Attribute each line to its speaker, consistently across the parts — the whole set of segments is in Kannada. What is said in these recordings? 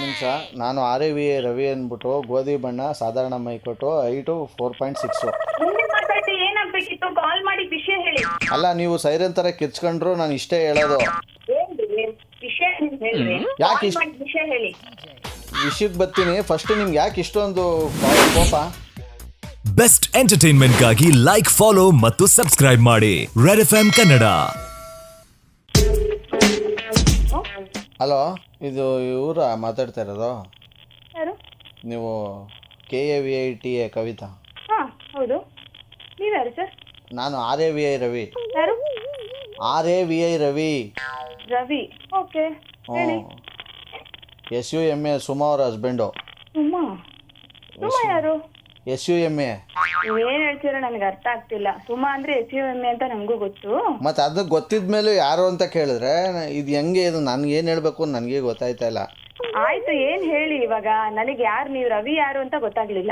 Speaker 1: ನಿಮಿಷ. ನಾನು R A V A Ravi ಅಂದ್ಬಿಟ್ಟು ಗೋಧಿ ಬಣ್ಣ ಸಾಧಾರಣ ಮೈಕೊಟ್ಟು ಹೈಟು 4.6.
Speaker 2: ಮುಂದೆ ಮಾತಾಡಿ, ಏನಾಗ್ಬೇಕಿತ್ತು? ಕಾಲ್ ಮಾಡಿ ವಿಷಯ ಹೇಳಿ.
Speaker 1: ಅಲ್ಲ, ನೀವು ಸೈರನ್ ಥರ ಕಿರ್ಚ್ಕೊಂಡ್ರು ನಾನು ಇಷ್ಟೇ ಹೇಳೋದು.
Speaker 2: ಏನ್ರಿ ವಿಷಯ ಹೇಳ್ರಿ?
Speaker 1: ಯಾಕೆ
Speaker 2: ಕಾಲ್ ಮಾಡಿ ವಿಷಯ ಹೇಳಿ.
Speaker 1: ವಿಷಯಕ್ಕೆ ಬರ್ತೀನಿ. ಫಸ್ಟ್ ನಿಮ್ಗೆ ಯಾಕೆ ಇಷ್ಟೊಂದು ಕೋಪ?
Speaker 3: ಬೆಸ್ಟ್ ಎಂಟರ್ಟೈನ್ಮೆಂಟ್ಗಾಗಿ ಲೈಕ್, ಫಾಲೋ ಮತ್ತು ಸಬ್ಸ್ಕ್ರೈಬ್ ಮಾಡಿ ರೆಡ್ ಎಫ್ಎಂ ಕನ್ನಡ.
Speaker 1: ಹಲೋ, ಇದು ಇವರ ಮಾತಾಡ್ತಾ ಇರೋದು?
Speaker 2: ಯಾರು
Speaker 1: ನೀವು KAVITA ಕವಿತಾ?
Speaker 2: ಹಾ ಹೌದು. ನೀವ್ಯಾರು ಸರ್?
Speaker 1: ನಾನು RAVI ರವಿ.
Speaker 2: ಯಾರು?
Speaker 1: RAVI ರವಿ.
Speaker 2: ರವಿ. ಓಕೆ ಹೇಳಿ.
Speaker 1: SUMA ಸುಮಾ ಅವ್ರ ಹಸ್ಬೆಂಡು.
Speaker 2: ಸುಮಾ? ಸುಮಾ ಯಾರು?
Speaker 1: SUMA.
Speaker 2: ನೀವೇನ್ ಹೇಳ್ತೀರಾ ನನಗೆ ಅರ್ಥ ಆಗ್ತಿಲ್ಲ. ಸುಮಾ ಅಂದ್ರೆ SUMA ಅಂತ ನಮಗೂ ಗೊತ್ತು.
Speaker 1: ಮತ್ತು ಅದು ಗೊತ್ತಿದ್ಮೇಲೆ ಯಾರು ಅಂತ ಕೇಳಿದ್ರೆ ಇದು ಹೆಂಗೆ, ಇದು ನನಗೇನು ಹೇಳಬೇಕು ನನಗೆ ಗೊತ್ತಾಯ್ತಾ ಇಲ್ಲ.
Speaker 2: ಆಯ್ತು, ಏನ್ ಹೇಳಿ ಇವಾಗ. ನನಗೆ ಯಾರು ನೀವು? ರವಿ ಯಾರು ಅಂತ ಗೊತ್ತಾಗ್ಲಿಲ್ಲ.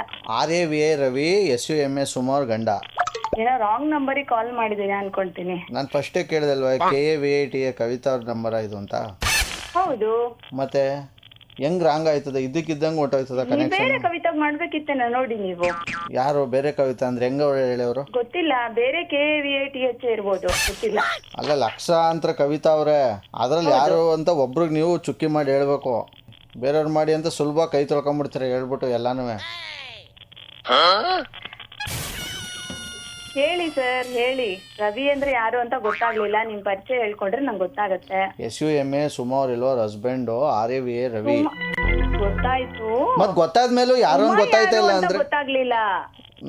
Speaker 1: RAVI ರವಿ, SUMA ಸುಮಾ ಅವ್ರ ಗಂಡ.
Speaker 2: ಏನೋ ರಾಂಗ್ ನಂಬರಿಗೆ ಕಾಲ್ ಮಾಡಿದ್ದೀನಿ ಅನ್ಕೊಂತೀನಿ.
Speaker 1: ನಾನು ಫಸ್ಟೇ ಕೇಳಿದಲ್ವ KAVITA ಕವಿತಾ ಅವ್ರ ನಂಬರ ಇದು ಅಂತ.
Speaker 2: ಹೌದು.
Speaker 1: ಮತ್ತೆ ಹೆಂಗ್ ರಾಂಗ್ ಆಯ್ತದ? ಇದ್ದಕ್ಕಿದ್ದಂಗೆ ಹೊಟ್ಟೋಯ್ತದ
Speaker 2: ನೀವ್
Speaker 1: ಕನೆಕ್ಷನ್?
Speaker 2: ಬೇರೆ ಕವಿತಾಗ್ ಮಾಡ್ಬೇಕಿತ್ತೇನ ನೋಡಿ ನೀವು.
Speaker 1: ಯಾರು ಬೇರೆ ಕವಿತಾ ಅಂದ್ರೆ ಹೆಂಗ ಹೇಳಿ ಅವರು?
Speaker 2: ಗೊತ್ತಿಲ್ಲ, ಬೇರೆ KAVITH ಇರ್ಬೋದು, ಗೊತ್ತಿಲ್ಲ.
Speaker 1: ಅಲ್ಲ, ಲಕ್ಷಾಂತರ ಕವಿತಾ ಅವ್ರೆ, ಅದ್ರಲ್ಲಿ ಯಾರು ಅಂತ ಒಬ್ರಿಗೆ ನೀವು ಚುಕ್ಕಿ ಮಾಡಿ ಹೇಳ್ಬೇಕು. ಬೇರೆಯವ್ರು ಮಾಡಿ ಅಂತ ಸುಲಭ ಕೈ ತೊಳ್ಕೊಂಡ್ಬಿಡ್ತೀರ ಹೇಳ್ಬಿಟ್ಟು ಎಲ್ಲಾನು.
Speaker 2: ಹೇಳಿ ಸರ್ ಹೇಳಿ. ರವಿ ಅಂದ್ರೆ ಯಾರು ಅಂತ ಗೊತ್ತಾಗ್ಲಿಲ್ಲ. ನಿಮ್ ಪರಿಚಯ ಹೇಳ್ಕೊಂಡ್ರೆ ನಂಗೆ ಗೊತ್ತಾಗತ್ತೆ.
Speaker 1: SUMA ಸುಮಾ ಅವ್ರ ಇಲ್ವೋ ಹಸ್ಬೆಂಡು RAVI ರವಿ.
Speaker 2: ಗೊತ್ತಾಯ್ತು.
Speaker 1: ಮತ್ ಗೊತ್ತಾದ್ಮೇಲೂ ಯಾರು ಅಂತ ಗೊತ್ತಾಯ್ತಾ ಇಲ್ಲ ಅಂದ್ರೆ
Speaker 2: ಗೊತ್ತಾಗ್ಲಿಲ್ಲ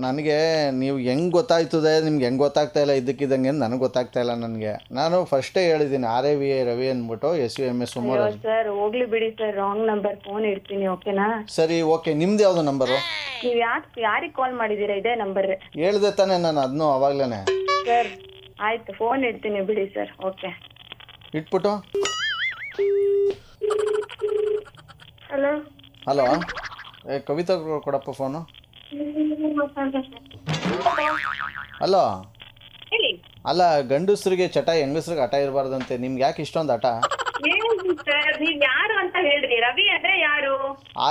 Speaker 1: ನನಗೆ. ನೀವು ಹೆಂಗ್ ಗೊತ್ತಾಯ್ತದೆ ನಿಮ್ಗೆ ಹೆಂಗ್ ಗೊತ್ತಾಗ್ತಾ ಇಲ್ಲ ಇದ್ದಕ್ಕಿದ್ದಂಗೆ ನನಗೆ ಗೊತ್ತಾಗ್ತಾ ಇಲ್ಲ ನನಗೆ. ನಾನು ಫಸ್ಟೇ ಹೇಳಿದ್ದೀನಿ RAVI ರವಿ ಅಂದ್ಬಿಟ್ಟು SUMA ಸುಮಾ ಅವ್ರ.
Speaker 2: ಸರ್ ಹೋಗ್ಲಿ ಬಿಡಿ ಸರ್, ರಾಂಗ್ ನಂಬರ್. ಫೋನ್ ಇಡ್ತೀನಿ, ಓಕೆನಾ?
Speaker 1: ಸರಿ, ಓಕೆ. ನಿಮ್ದು ಯಾವ್ದು ನಂಬರು?
Speaker 2: ನೀವ್ ಯಾರಿಗೆ ಕಾಲ್ ಮಾಡಿದೀರಾ? ಇದೇ ನಂಬರ್
Speaker 1: ಹೇಳ್ದೆ ತಾನೆ ನಾನು ಅದನ್ನು ಅವಾಗ್ಲೇನೆ.
Speaker 2: ಸರ್ ಆಯ್ತು, ಫೋನ್ ಇಡ್ತೀನಿ ಬಿಡಿ ಸರ್. ಓಕೆ,
Speaker 1: ಇಟ್ಬಿಟ್ಟು
Speaker 2: ಹಲೋ.
Speaker 1: ಹಲೋ, ಕವಿತಾ ಕೊಡಪ್ಪ ಫೋನು. ಹಲೋ.
Speaker 2: ಹೇಳಿ.
Speaker 1: ಅಲ್ಲ, ಗಂಡಸ್ರಿಗೆ ಚಟ, ಹೆಂಗಸ್ರಿಗೆ ಹಠ ಇರಬಾರ್ದಂತೆ. ನಿಮ್ಗೆ ಯಾಕೆ ಇಷ್ಟೊಂದು ಹಠ?
Speaker 2: ಸರ್ ನೀವ್ ಯಾರು ಅಂತ ಹೇಳ್ರಿ. ರವಿ ಅಂದ್ರೆ ಯಾರು?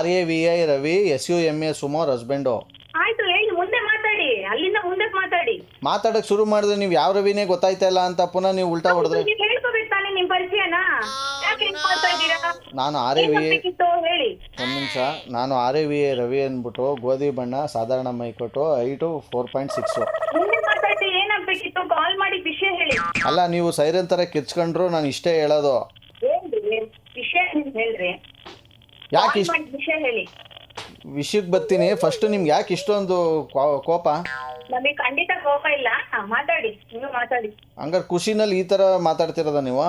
Speaker 1: RAVI ರವಿ, SUMA ಸುಮಾ ಅವ್ರ ಹಸ್ಬೆಂಡು.
Speaker 2: ಆಯ್ತು ಹೇಳಿ, ಮುಂದೆ ಮಾತಾಡಿ. ಅಲ್ಲಿಂದ ಮುಂದೆ ಮಾತಾಡಿ.
Speaker 1: ಮಾತಾಡಕ್ ಶುರು ಮಾಡಿದ್ರೆ ನೀವು ಯಾವ ರವಿನೇ ಗೊತ್ತಾಯ್ತಾ ಇಲ್ಲ ಅಂತ ಪುನಃ ನೀವು ಉಲ್ಟಾ ಹೊಡೆದ್ರೆ
Speaker 2: ನೀವ್ ಹೇಳ್ಕೋಬೇಕು ತಾನೆ ನಿಮ್ ಪರಿಚಯನ. ಯಾಕೆ ಹಿಂಗ್ ಮಾಡ್ತಾ ಇದ್ದೀರಾ?
Speaker 1: ನಾನು RAVI
Speaker 2: ಹೇಳಿ.
Speaker 1: ಒಂದು ನಿಮಿಷ. ನಾನು RAVI ರವಿ ಅಂದ್ಬಿಟ್ಟು ಗೋಧಿ ಬಣ್ಣ ಸಾಧಾರಣ ಮೈಕೊಟ್ಟು ಹೈಟು 4.6.
Speaker 2: ಮುಂದೆ ಮಾತಾಡಿ, ಏನಾಗ್ಬೇಕಿತ್ತು? ಕಾಲ್ ಮಾಡಿ ವಿಷಯ ಹೇಳಿ.
Speaker 1: ಅಲ್ಲ, ನೀವು ಸೈರನ್ ಥರ ಕಿರ್ಚ್ಕೊಂಡ್ರು ನಾನು ಇಷ್ಟೇ ಹೇಳೋದು.
Speaker 2: ಏನ್ರಿ ವಿಷಯ ಹೇಳ್ರಿ?
Speaker 1: ಯಾಕೆ
Speaker 2: ಕಾಲ್ ಮಾಡಿ ವಿಷಯ ಹೇಳಿ.
Speaker 1: ವಿಷಯಕ್ಕೆ ಬರ್ತೀನಿ. ಫಸ್ಟ್ ನಿಮ್ಗೆ ಯಾಕೆ ಇಷ್ಟೊಂದು ಕೋಪ?
Speaker 2: ನಮಗೆ ಖಂಡಿತ ಕೋಪ ಇಲ್ಲ. ಮಾತಾಡಿ, ನೀವು ಮಾತಾಡಿ.
Speaker 1: ಹಂಗಾರೆ ಖುಷಿನಲ್ಲಿ ಈ ಥರ ಮಾತಾಡ್ತಿರೋದ ನೀವು?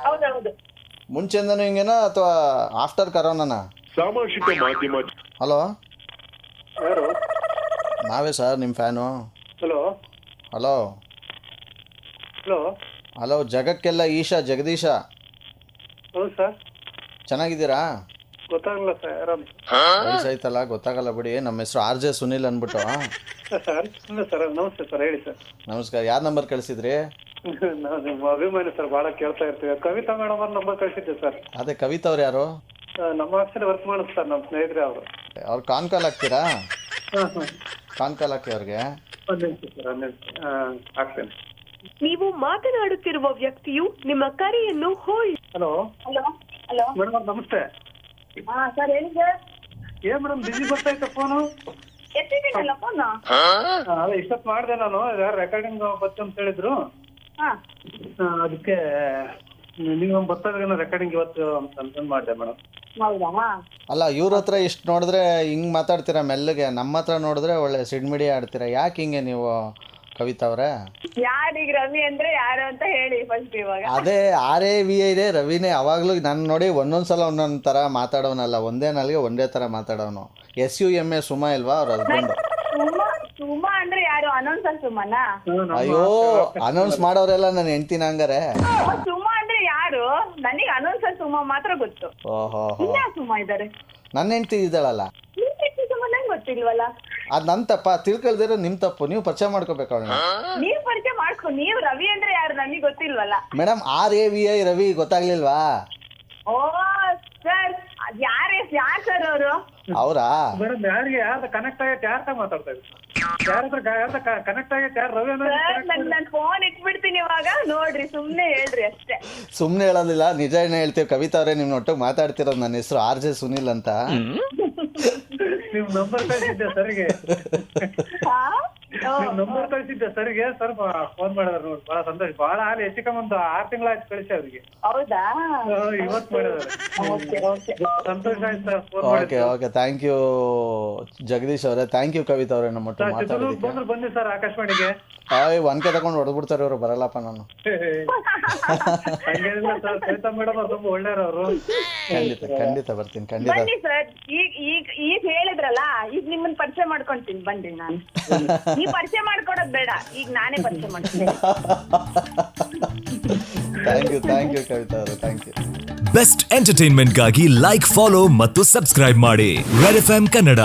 Speaker 2: ಹೌದೌದು.
Speaker 1: ಮುಂಚೆಯಿಂದನೂ ಹಿಂಗೇನಾ ಅಥವಾ ಆಫ್ಟರ್ ಕರೋನಾನ?
Speaker 4: ಸಾಮಾಜಿಕ ಮಾಧ್ಯಮ.
Speaker 1: ಹಲೋ,
Speaker 4: ಯಾರು?
Speaker 1: ನಾವೇ ಸರ್, ನಿಮ್ಮ fan.
Speaker 4: Hello
Speaker 1: hello
Speaker 4: hello
Speaker 1: hello, ಜಗಕ್ಕೆಲ್ಲ ಈಶಾ ಜಗದೀಶ.
Speaker 4: ಹೌದು ಸರ್,
Speaker 1: ಚೆನ್ನಾಗಿದ್ದೀರಾ?
Speaker 4: ಗೊತ್ತಾಗಲ್ಲ ಸರ್. ಆರಾಮ್
Speaker 1: ವಯಸ್ಸಾಯ್ತಲ್ಲ, ಗೊತ್ತಾಗಲ್ಲ ಬಿಡಿ. ನಮ್ಮ ಹೆಸರು RJ ಸುನಿಲ್ ಅಂದ್ಬಿಟ್ಟು.
Speaker 4: ಸರ್. ಇಲ್ಲ ಸರ್, ನಮಸ್ತೆ ಸರ್, ಹೇಳಿ ಸರ್.
Speaker 1: ನಮಸ್ಕಾರ. ಯಾರು ನಂಬರ್ ಕಳಿಸಿದ್ರಿ?
Speaker 4: ನಾವು ನಿಮ್ಮ ಅಭಿಮಾನಿ ಸರ್, ಭಾಳ ಕೇಳ್ತಾ ಇರ್ತೀವಿ. ಕವಿತಾ ಮೇಡಮ್ ಅವ್ರ ನಂಬರ್ ಕಳಿಸಿದ್ದೆ ಸರ್.
Speaker 1: ಅದೇ ಕವಿತಾ ಅವ್ರು ಯಾರು?
Speaker 4: ನಮ್ಮ ಆಫೀಸಲ್ಲಿ ವರ್ಕ್ ಮಾಡುತ್ತೆ ಸರ್, ನಮ್ಮ ಸ್ನೇಹಿತರೆ ಅವರು.
Speaker 1: ಅವ್ರು ಕಾನ್ ಕಾಲ್ ಹಾಕ್ತೀರಾ?
Speaker 4: ಹಾಂ ಹಾಂ,
Speaker 1: ಕಾನ್ ಕಾಲ್ ಹಾಕಿ ಅವ್ರಿಗೆ.
Speaker 4: ಒಂದು ನಿಮಿಷ ಸರ್, ಒಂದು ನಿಮಿಷ ಹಾಕ್ತೇನೆ.
Speaker 5: ನೀವು ಮಾತನಾಡುತ್ತಿರುವ ವ್ಯಕ್ತಿಯು ನಿಮ್ಮ ಕರೆಯನ್ನು hold.
Speaker 4: Hello
Speaker 2: hello hello.
Speaker 4: Madam ಅವ್ರು ನಮಸ್ತೆ.
Speaker 2: ಹಾ ಸರ್, ಹೇಳಿ ಸರ್.
Speaker 4: ಏನ್ ಮೇಡಮ್ ಬಿಸಿ ಬರ್ತಾಯ್ತಾ ಫೋನು?
Speaker 2: ಎತ್ತಿದ್ದೀನಲ್ಲ ಫೋನು.
Speaker 4: ಅದೇ ಇಷ್ಟೊತ್ತು ಮಾಡಿದೆ ನಾನು. ರೆಕಾರ್ಡಿಂಗ್ ಬತ್ತು ಅಂತ ಹೇಳಿದ್ರು.
Speaker 2: ಹಾ,
Speaker 4: ಅದಕ್ಕೆ ನೀವು ಬರ್ತಾಯಿದ್ರೇನೋ ರೆಕಾರ್ಡಿಂಗ್ ಇವತ್ತು ಅಂತ ಅನ್ಕೊಂಡು ಮಾಡಿದೆ ಮೇಡಮ್.
Speaker 2: ಹೌದಾ?
Speaker 1: ಅಲ್ಲ, ಇವ್ರ ಹತ್ರ ಇಷ್ಟು ನೋಡಿದ್ರೆ ಹಿಂಗೆ ಮಾತಾಡ್ತೀರಾ ಮೆಲ್ಲಗೆ, ನಮ್ಮ ಹತ್ರ ನೋಡಿದ್ರೆ ಒಳ್ಳೆ ಸಿಡ್ಮಿಡಿ ಆಡ್ತೀರಾ. ಯಾಕೆ ಹಿಂಗೆ ನೀವು ಕವಿತಾ ಅವರೇ?
Speaker 2: ಯಾರೀಗ ರವಿ ಅಂದ್ರೆ ಯಾರು ಅಂತ ಹೇಳಿ ಫಸ್ಟ್ ಇವಾಗ.
Speaker 1: ಅದೇ RAVI ರವಿನೇ. ಅವಾಗಲೂ ನಾನು ನೋಡಿ ಒಂದೊಂದ್ಸಲ ಒಂದೊಂದು ಥರ ಮಾತಾಡೋನಲ್ಲ, ಒಂದೇ ನಾಲ್ಗೆ ಒಂದೇ ಥರ ಮಾತಾಡೋನು. SUMA ಸುಮಾ ಇಲ್ವಾ ಅವ್ರ ಹಸ್ಬೆಂಡು?
Speaker 2: ಸುಮಾ ಅಂದ್ರೆ ಯಾರು? ಅನೌನ್ಸರ್ ಸುಮನಾ?
Speaker 1: ಅಯ್ಯೋ, ಅನೌನ್ಸ್ ಮಾಡೋರೆಲ್ಲ ನನ್ನ ಹೆಂಡ್ತಿನ ಹಂಗಾರೆ.
Speaker 2: ಸುಮಾ ಅಂದ್ರೆ ಯಾರು? ನನಗೆ ಅನೌನ್ಸರ್ ಸುಮಾ ಮಾತ್ರ ಗೊತ್ತು.
Speaker 1: ಓಹೋ,
Speaker 2: ಇನ್ಯಾ ಸುಮಾ ಇದಾರೆ?
Speaker 1: ನನ್ನ ಹೆಂಡ್ತಿ ಇದ್ದಾಳಲ್ಲ.
Speaker 2: ಸುಮಾ ನಂಗೆ ಗೊತ್ತಿಲ್ವಲ್ಲ.
Speaker 1: ಅದು ನನ್ನ ತಪ್ಪ, ತಿಳ್ಕೊಳ್ದಿರೋ ನಿಮ್ಮ ತಪ್ಪು. ನೀವು ಪರಿಚಯ ಮಾಡ್ಕೋಬೇಕು ಅವಳನ್ನ.
Speaker 2: ನೀವ್ ಪರಿಚಯ ಮಾಡ್ಕೊ. ನೀವು ರವಿ ಅಂದ್ರೆ ಯಾರು ನನಗೆ ಗೊತ್ತಿಲ್ವಲ್ಲ.
Speaker 1: ಮೇಡಮ್ RAVI ರವಿ ಗೊತ್ತಾಗ್ಲಿಲ್ವಾ?
Speaker 2: ಓ ಸರ್, ಯಾರೇ ಯಾರ್ ಸರ್ ಅವರು?
Speaker 1: ಅವರಾ?
Speaker 4: ಮೇಡಮ್ ಯಾರ್ದು ಕನೆಕ್ಟ್ ಆಗೈತೆ ಯಾರ್ತ ಮಾತಾಡ್ತಾ ಇದ್ರು? ಯಾರ್ದ ಕನೆಕ್ಟ್ ಆಗೈತೆ ಯಾರು ರವಿ ಅನ್ನೋ
Speaker 2: ನನ್ ಫೋನ್ ಇಟ್ಬಿಡ್ತೀನಿ ಇವಾಗ. ನೋಡ್ರಿ ಸುಮ್ನೆ ಹೇಳ್ರಿ ಅಷ್ಟೇ.
Speaker 1: ಸುಮ್ಮನೆ ಹೇಳೋದಿಲ್ಲ, ನಿಜನೇ ಹೇಳ್ತೀವಿ. ಕವಿತಾ ಅವರೇ, ನಿಮ್ಮ ಒಟ್ಟಿಗೆ ಮಾತಾಡ್ತಿರೋದು. ನನ್ನ ಹೆಸರು RJ ಸುನಿಲ್ ಅಂತ.
Speaker 4: ನಿಮ್ ನಂಬರ್ ಕಳಿಸಿದ್ದೆ ಸರ್ಗೆ.
Speaker 2: ಹಾ?
Speaker 4: ನಿಮ್ ನಂಬರ್ ಕಳಿಸಿದ್ದೆ ಸರ್ಗೆ. ಸರ್ ಫೋನ್ ಮಾಡಿದ್ರು ನೋಡಿ, ಬಹಳ ಸಂತೋಷ. ಬಹಳ ಹಾಲಿ ಹೆಚ್ಚು ಕಮ್ಮಿ ಒಂದು 6 ತಿಂಗಳಾಯ್ತು ಕಳಿಸಿ ಅವ್ರಿಗೆ.
Speaker 2: ಹೌದಾ?
Speaker 4: ಇವತ್ತು ಮಾಡಿದಾರೆ. ಸಂತೋಷ ಆಯ್ತು sir phone
Speaker 1: okay okay, thank you Jagadish ಅವರೇ. ಥ್ಯಾಂಕ್ ಯು ಕವಿತಾ ಅವರೇ, ನಮ್ಮ ಒಟ್ಟಿಗೆ ಮಾತಾಡೋದಕ್ಕೆ.
Speaker 4: ಬಂದ್ರೆ ಬನ್ನಿ ಸರ್ ಆಕಾಶವಾಣಿಗೆ.
Speaker 1: ಒನ್ಕೆ ತಗೊಂಡು ಹೊಡೆದ್ಬಿಡ್ತಾರೆ ಇವರು. ಬರಲ್ಲಪ್ಪ ನಾನು.
Speaker 4: ಹಂಗೇನಿಲ್ಲ ಸರ್, ಕವಿತಾ ಮೇಡಮ್ ಅವ್ರು ತುಂಬಾ ಒಳ್ಳೆಯವರು.
Speaker 1: ಖಂಡಿತ ಬರ್ತೀನಿ, ಖಂಡಿತ.
Speaker 2: ಬನ್ನಿ ಸರ್. ಈಗ ಹೇಳಿದ್ರಲ್ಲ, ಈಗ ನಿಮ್ಮನ್ನ ಪರಿಚಯ ಮಾಡ್ಕೊಂತೀನಿ. ಬನ್ರಿ, ನಾನು ನೀವ್ ಪರಿಚಯ ಮಾಡ್ಕೊಡೋದ್ ಬೇಡ, ಈಗ ನಾನೇ ಪರಿಚಯ ಮಾಡ್ತೀನಿ.
Speaker 1: ಥ್ಯಾಂಕ್ ಯು ಕವಿತಾ ಅವರು, ಥ್ಯಾಂಕ್ ಯು.
Speaker 3: ಬೆಸ್ಟ್ ಎಂಟರ್ಟೈನ್ಮೆಂಟ್ಗಾಗಿ ಲೈಕ್, ಫಾಲೋ ಮತ್ತು ಸಬ್ಸ್ಕ್ರೈಬ್ ಮಾಡಿ ರೆಡ್ FM ಕನ್ನಡ.